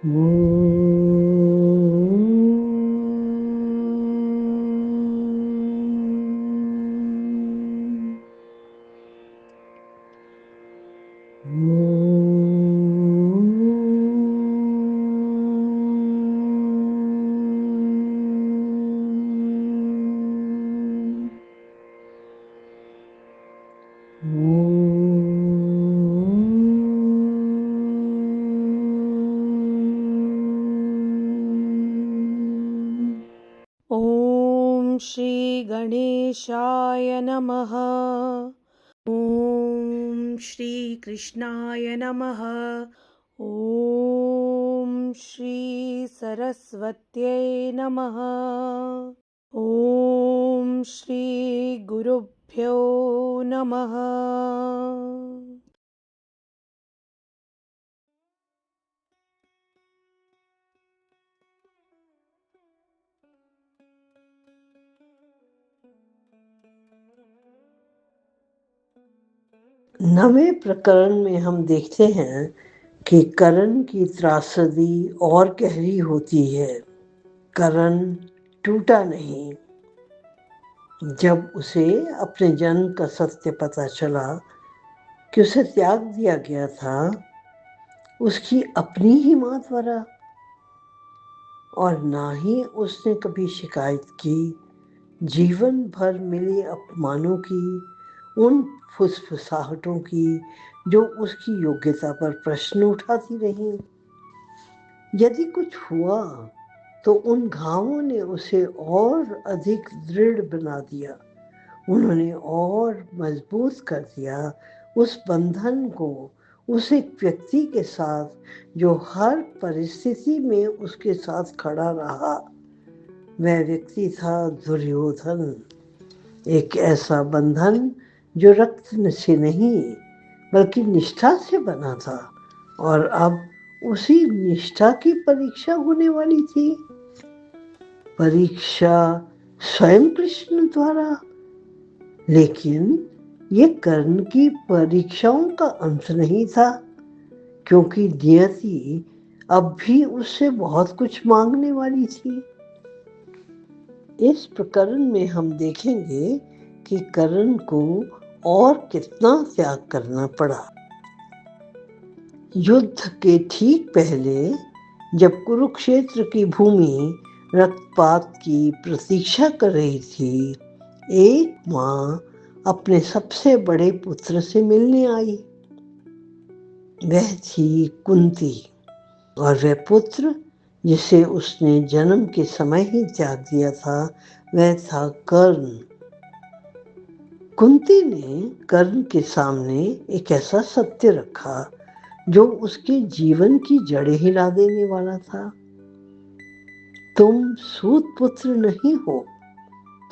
ॐ श्री गणेशाय नमः। ॐ श्री कृष्णाय नमः। ॐ श्री सरस्वत्यै नमः। ॐ श्री गुरुभ्यो नमः। नवें प्रकरण में हम देखते हैं कि करण की त्रासदी और गहरी होती है। करण टूटा नहीं। जब उसे अपने जन्म का सत्य पता चला कि उसे त्याग दिया गया था, उसकी अपनी ही मां द्वारा, और ना ही उसने कभी शिकायत की। जीवन भर मिले अपमानों की, उन फुसफुसाहटों की जो उसकी योग्यता पर प्रश्न उठाती रहीं। यदि कुछ हुआ तो उन घावों ने उसे और अधिक दृढ़ बना दिया। उन्होंने और मजबूत कर दिया उस बंधन को, उस एक व्यक्ति के साथ जो हर परिस्थिति में उसके साथ खड़ा रहा। वह व्यक्ति था दुर्योधन। एक ऐसा बंधन जो रक्त से नहीं बल्कि निष्ठा से बना था, और अब उसी निष्ठा की परीक्षा होने वाली थी। परीक्षा स्वयं कृष्ण द्वारा। लेकिन ये कर्ण की परीक्षाओं का अंत नहीं था, क्योंकि नियति अब भी उससे बहुत कुछ मांगने वाली थी। इस प्रकरण में हम देखेंगे कि कर्ण को और कितना त्याग करना पड़ा। युद्ध के ठीक पहले, जब कुरुक्षेत्र की भूमि रक्तपात की प्रतीक्षा कर रही थी, एक मां अपने सबसे बड़े पुत्र से मिलने आई। वह थी कुंती, और वह पुत्र जिसे उसने जन्म के समय ही त्याग दिया था, वह था कर्ण। कुंती ने कर्ण के सामने एक ऐसा सत्य रखा जो उसके जीवन की जड़ें हिला देने वाला था। तुम सूत पुत्र नहीं हो,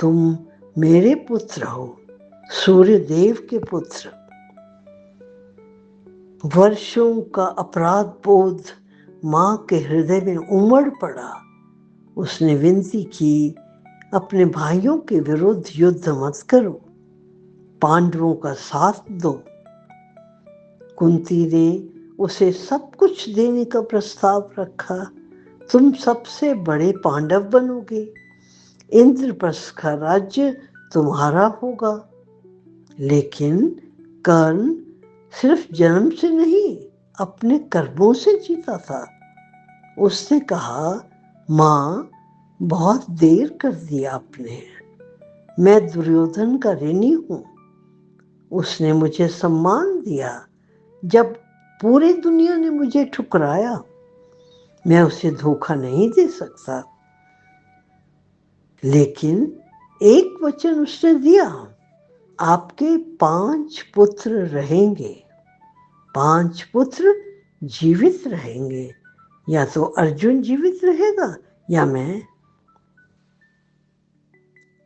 तुम मेरे पुत्र हो, सूर्य देव के पुत्र। वर्षों का अपराध बोध मां के हृदय में उमड़ पड़ा। उसने विनती की, अपने भाइयों के विरुद्ध युद्ध मत करो, पांडवों का साथ दो। कुंती ने उसे सब कुछ देने का प्रस्ताव रखा। तुम सबसे बड़े पांडव बनोगे, इंद्रप्रस्थ का राज्य तुम्हारा होगा। लेकिन कर्ण सिर्फ जन्म से नहीं, अपने कर्मों से जीता था। उसने कहा, मां, बहुत देर कर दिया आपने। मैं दुर्योधन का ऋणी हूं। उसने मुझे सम्मान दिया जब पूरी दुनिया ने मुझे ठुकराया। मैं उसे धोखा नहीं दे सकता। लेकिन एक वचन उसने दिया, आपके 5 पुत्र रहेंगे। 5 पुत्र जीवित रहेंगे। या तो अर्जुन जीवित रहेगा या मैं।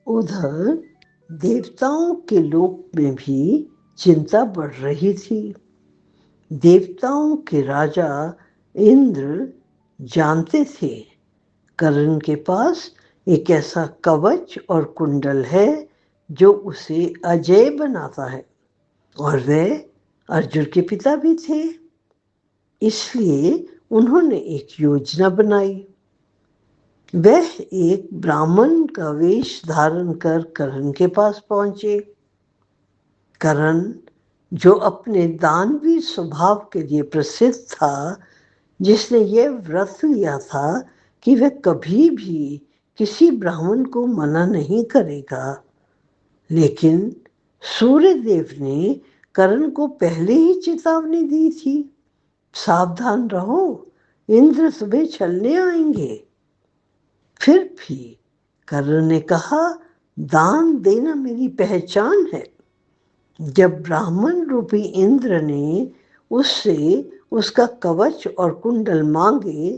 उधर देवताओं के लोक में भी चिंता बढ़ रही थी। देवताओं के राजा इंद्र जानते थे कर्ण के पास एक ऐसा कवच और कुंडल है जो उसे अजय बनाता है, और वे अर्जुन के पिता भी थे। इसलिए उन्होंने एक योजना बनाई। वह एक ब्राह्मण का वेश धारण कर कर्ण के पास पहुंचे। कर्ण, जो अपने दानवीर स्वभाव के लिए प्रसिद्ध था, जिसने यह व्रत लिया था कि वह कभी भी किसी ब्राह्मण को मना नहीं करेगा, लेकिन सूर्यदेव ने कर्ण को पहले ही चेतावनी दी थी, सावधान रहो, इंद्र तुम्हें छलने आएंगे। फिर भी कर्ण ने कहा, दान देना मेरी पहचान है। जब ब्राह्मण रूपी इंद्र ने उससे उसका कवच और कुंडल मांगे,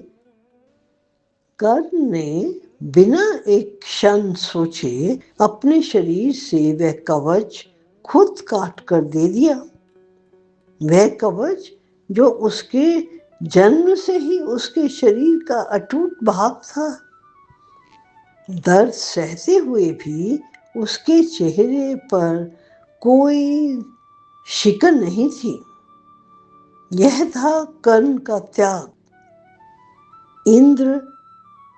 कर्ण ने बिना एक क्षण सोचे अपने शरीर से वह कवच खुद काट कर दे दिया। वह कवच जो उसके जन्म से ही उसके शरीर का अटूट भाग था। दर्द सहते हुए भी उसके चेहरे पर कोई शिकन नहीं थी। यह था कर्ण का त्याग। इंद्र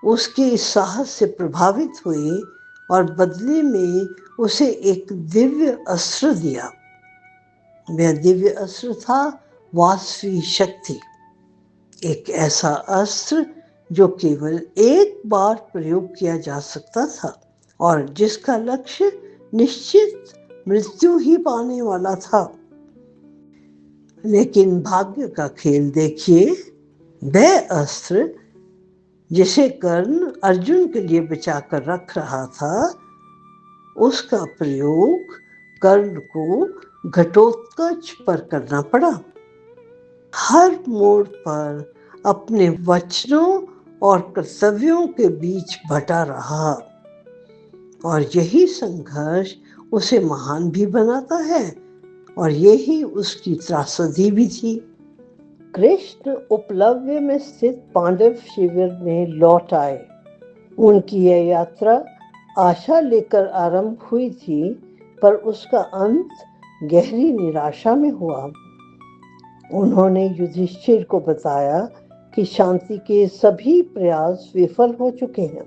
उसके इस साहस से प्रभावित हुए और बदले में उसे एक दिव्य अस्त्र दिया। वह दिव्य अस्त्र था वासवी शक्ति, एक ऐसा अस्त्र जो केवल एक बार प्रयोग किया जा सकता था और जिसका लक्ष्य निश्चित मृत्यु ही पाने वाला था। लेकिन भाग्य का खेल देखिए, वह अस्त्र जिसे कर्ण अर्जुन के लिए बचा कर रख रहा था, उसका प्रयोग कर्ण को घटोत्कच पर करना पड़ा। हर मोड़ पर अपने वचनों और कर्तव्यों के बीच बटा रहा, और यही संघर्ष उसे महान भी बनाता है और यही उसकी त्रासदी भी थी। कृष्ण उपलव्य में स्थित पांडव शिविर में लौट आए। उनकी यह यात्रा आशा लेकर आरंभ हुई थी, पर उसका अंत गहरी निराशा में हुआ। उन्होंने युधिष्ठिर को बताया कि शांति के सभी प्रयास विफल हो चुके हैं।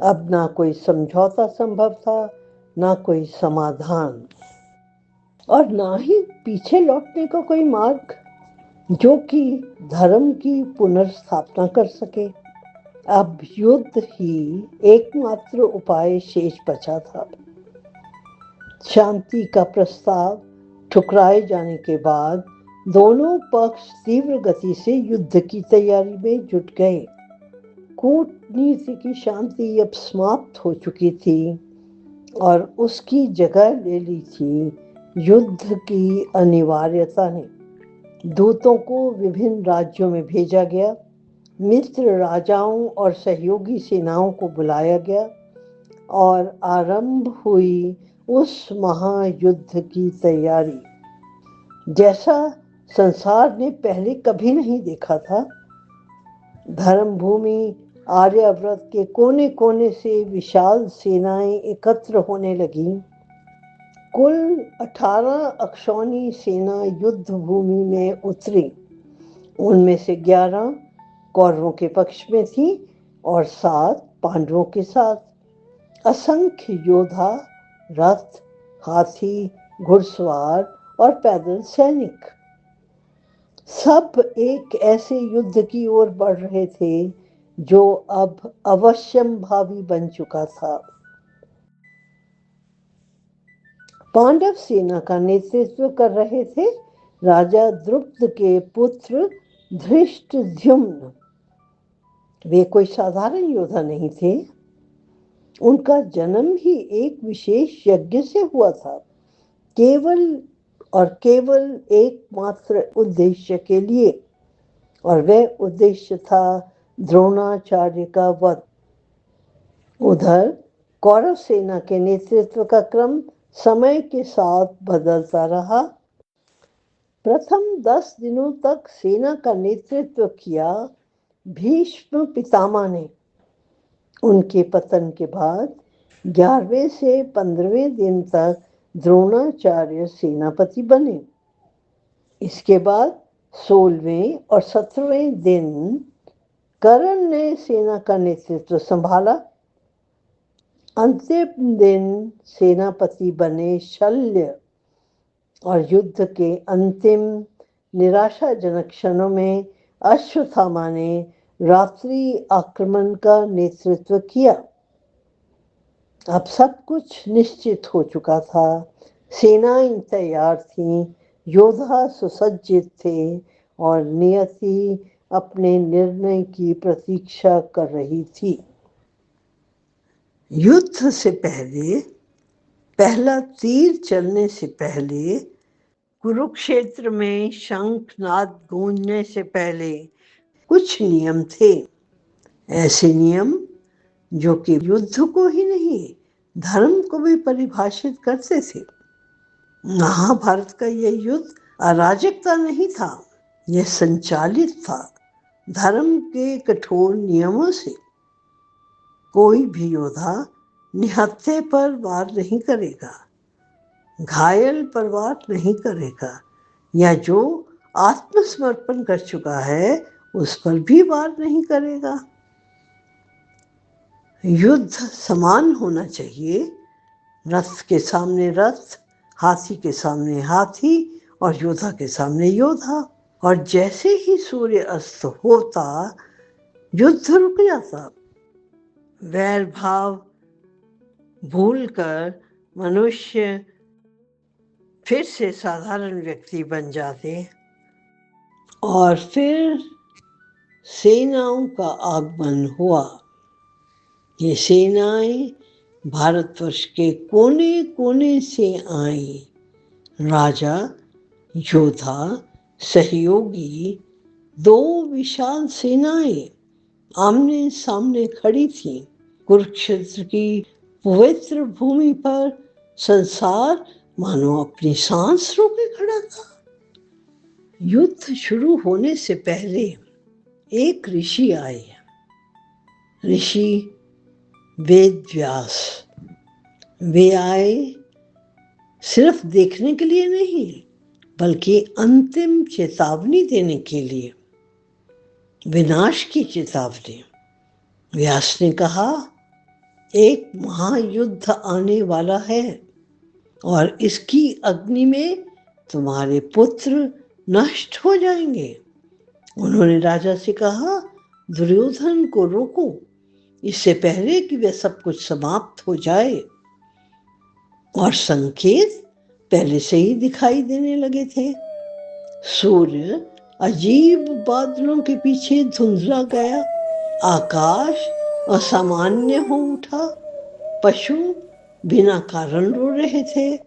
अब ना कोई समझौता संभव था, ना कोई समाधान, और ना ही पीछे लौटने का कोई मार्ग जो कि धर्म की पुनर्स्थापना कर सके। अब युद्ध ही एकमात्र उपाय शेष बचा था। शांति का प्रस्ताव ठुकराए जाने के बाद दोनों पक्ष तीव्र गति से युद्ध की तैयारी में जुट गए। कूटनीति की शांति अब समाप्त हो चुकी थी और उसकी जगह ले ली थी युद्ध की अनिवार्यता ने। दूतों को विभिन्न राज्यों में भेजा गया, मित्र राजाओं और सहयोगी सेनाओं को बुलाया गया और आरंभ हुई उस महायुद्ध की तैयारी जैसा संसार ने पहले कभी नहीं देखा था। धर्मभूमि आर्यावर्त के कोने कोने से विशाल सेनाएं एकत्र होने लगीं। कुल 18 अक्षौणी सेना युद्ध भूमि में उतरी। उनमें से 11 कौरवों के पक्ष में थी और 7 पांडवों के साथ। असंख्य योद्धा, रथ, हाथी, घुड़सवार और पैदल सैनिक सब एक ऐसे युद्ध की ओर बढ़ रहे थे जो अब अवश्यंभावी बन चुका था। पांडव सेना का नेतृत्व कर रहे थे राजा द्रुपद के पुत्र धृष्टद्युम्न। वे कोई साधारण योद्धा नहीं थे। उनका जन्म ही एक विशेष यज्ञ से हुआ था, केवल और केवल एकमात्र उद्देश्य के लिए, और वह उद्देश्य था द्रोणाचार्य का वध। उधर कौरव सेना के नेतृत्व का क्रम समय के साथ बदलता रहा। प्रथम 10 दिनों तक सेना का नेतृत्व किया भीष्म पितामह ने। उनके पतन के बाद 11वें से 15वें दिन तक द्रोणाचार्य सेनापति बने। इसके बाद 16वें और 17वें दिन कर्ण ने सेना का नेतृत्व संभाला। अंतिम दिन सेनापति बने शल्य, और युद्ध के अंतिम निराशाजनक क्षणों में अश्वत्थामा ने रात्रि आक्रमण का नेतृत्व किया। अब सब कुछ निश्चित हो चुका था। सेनाएं तैयार थीं, योद्धा सुसज्जित थे और नियति अपने निर्णय की प्रतीक्षा कर रही थी। युद्ध से पहले, पहला तीर चलने से पहले, कुरुक्षेत्र में शंखनाद गूंजने से पहले कुछ नियम थे। ऐसे नियम जो कि युद्ध को ही नहीं, धर्म को भी परिभाषित करते थे। महाभारत का यह युद्ध अराजकता नहीं था, यह संचालित था धर्म के कठोर नियमों से। कोई भी योद्धा निहत्थे पर वार नहीं करेगा, घायल पर वार नहीं करेगा, या जो आत्मसमर्पण कर चुका है उस पर भी वार नहीं करेगा। युद्ध समान होना चाहिए, रथ के सामने रथ, हाथी के सामने हाथी और योद्धा के सामने योद्धा। और जैसे ही सूर्य अस्त होता युद्ध रुक जाता। वैर भाव भूलकर मनुष्य फिर से साधारण व्यक्ति बन जाते और फिर सेनाओं का आगमन हुआ। ये सेनाएं भारतवर्ष के कोने कोने से आई। राजा, योद्धा, सहयोगी, दो विशाल सेनाएं आमने सामने खड़ी थीं। कुरुक्षेत्र की पवित्र भूमि पर संसार मानो अपनी सांस रोके खड़ा था। युद्ध शुरू होने से पहले एक ऋषि आए, ऋषि वेद व्यास। वे आए सिर्फ देखने के लिए नहीं, बल्कि अंतिम चेतावनी देने के लिए, विनाश की चेतावनी। व्यास ने कहा, एक महायुद्ध आने वाला है और इसकी अग्नि में तुम्हारे पुत्र नष्ट हो जाएंगे। उन्होंने राजा से कहा, दुर्योधन को रोको, इससे पहले कि वह सब कुछ समाप्त हो जाए। और संकेत पहले से ही दिखाई देने लगे थे। सूर्य अजीब बादलों के पीछे धुंधला गया, आकाश असामान्य हो उठा, पशु बिना कारण रो रहे थे,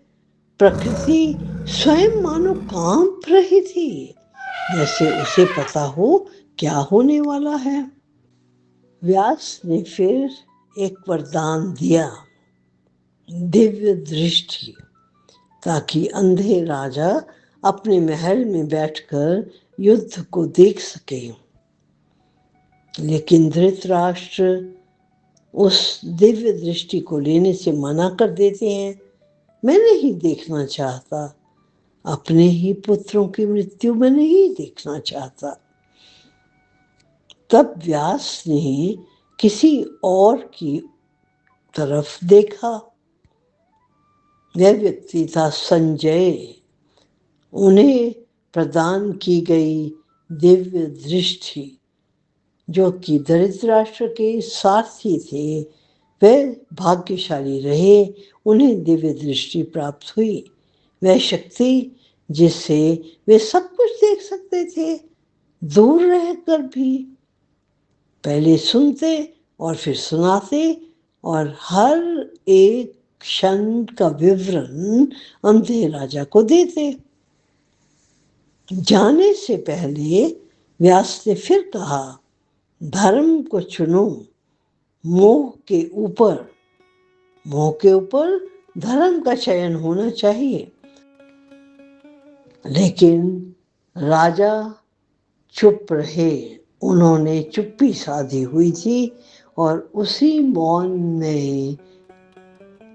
प्रकृति स्वयं मानो कांप रही थी, जैसे उसे पता हो क्या होने वाला है। व्यास ने फिर एक वरदान दिया, दिव्य दृष्टि, ताकि अंधे राजा अपने महल में बैठकर युद्ध को देख सके। लेकिन धृतराष्ट्र उस दिव्य दृष्टि को लेने से मना कर देते हैं। मैं नहीं देखना चाहता, अपने ही पुत्रों की मृत्यु में नहीं देखना चाहता। तब व्यास ने किसी और की तरफ देखा। वह व्यक्ति था संजय। उन्हें प्रदान की गई दिव्य दृष्टि, जो कि धृतराष्ट्र के सारथी थे, वे भाग्यशाली रहे, उन्हें दिव्य दृष्टि प्राप्त हुई। वह शक्ति जिससे वे सब कुछ देख सकते थे, दूर रहकर भी। पहले सुनते और फिर सुनाते और हर एक क्षण का विवरण अंधे राजा को देते। जाने से पहले व्यास ने फिर कहा, धर्म को चुनो, मोह के ऊपर धर्म का चयन होना चाहिए। लेकिन राजा चुप रहे। उन्होंने चुप्पी साधी हुई थी और उसी मौन में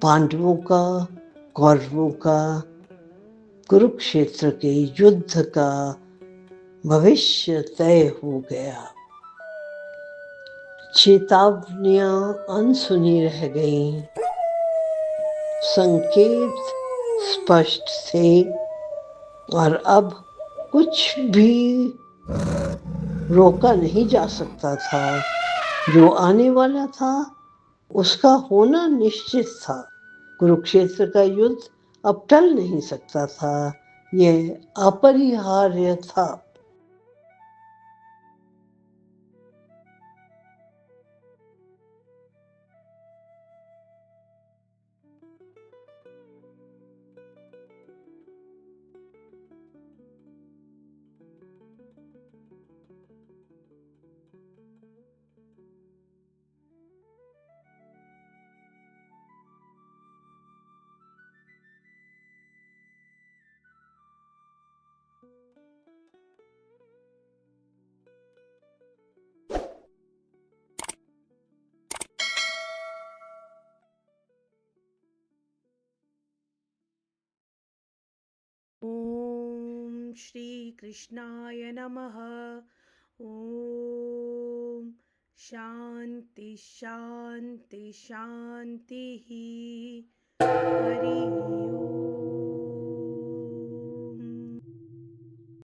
पांडवों का, कौरवों का, कुरुक्षेत्र के युद्ध का भविष्य तय हो गया। चेतावनियां अनसुनी रह गईं। संकेत स्पष्ट थे और अब कुछ भी रोका नहीं जा सकता था। जो आने वाला था उसका होना निश्चित था। कुरुक्षेत्र का युद्ध अब टल नहीं सकता था। यह अपरिहार्य था। ॐ श्रीकृष्णाय नमः। ॐ शान्ति शान्ति शान्तिः। हरि ओम्।